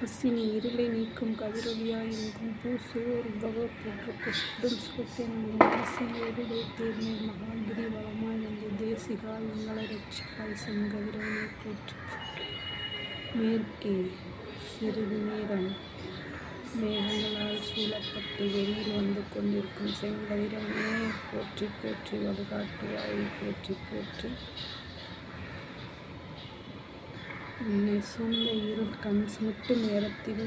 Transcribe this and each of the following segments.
பசினி இருளை நீக்கும் கதிரொளியாய் எங்கும் பூசுவோர் உபவர் போற்றுக்கு சுடும் சுகத்தென்னும் ஆசியோடுடைய தேர்மேல் மகாகிரி வளமாய் வந்த தேசிகாய் எங்களை ரட்சிப்பாய் செங்கதிரவனை போற்றி. மேற்கே சிறிது நேரம் மேகங்களால் சூழப்பட்டு வெளியில் வந்து கொண்டிருக்கும் செங்கதிரவனே போற்றி போற்றி. வழிகாட்டுவாய் போற்றி போற்றி. என்னை சூழ்ந்த இருள் கண் சிமிட்டும் நேரத்தில்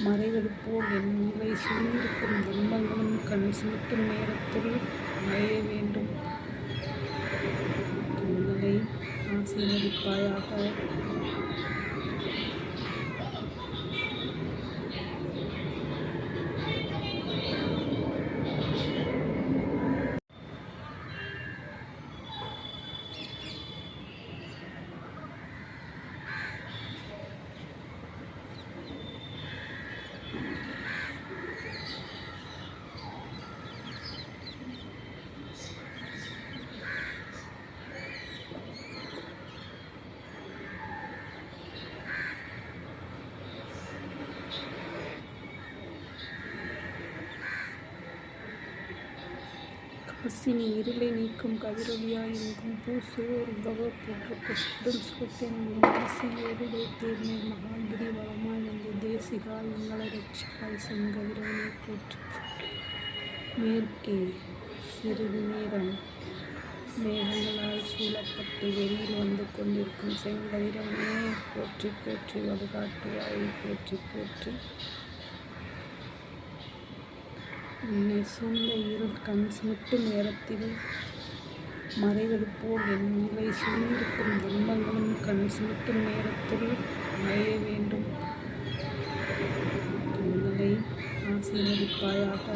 மறைவது போல் என் நிலை சூழ்ந்திருக்கும் துன்பங்களும் கண் சிமிட்டும் நேரத்தில் மறைய வேண்டும். எங்களை ஆசீர்வதிப்பாயாக. பசினி இருளை நீக்கும் கதிரொளியாய் எங்கும் பூசுவோர் உபவர் போற்றுக்கு சுடும் சுகத்தென்னும் ஆசியோடுடைய தேர்மேல் மகாகிரி வளமாய் வந்த தேசிகாய் எங்களை ரட்சிப்பாய் செங்கதிரவனை போற்றி. மேற்கே சிறிது நேரம் மேகங்களால் சூழப்பட்டு வெளியில் வந்து கொண்டிருக்கும் செங்கதிரவனே போற்றி போற்றி. வழிகாட்டுவாய் போற்றி போற்றி. என்னை சூழ்ந்த இருள் கண் சிமிட்டும் நேரத்தில் மறைவது போல் என் நிலை சூழ்ந்திருக்கும் துன்பங்களும் கண் சிமிட்டும் நேரத்தில் மறைய வேண்டும். எங்களை ஆசீர்வதிப்பாயாக.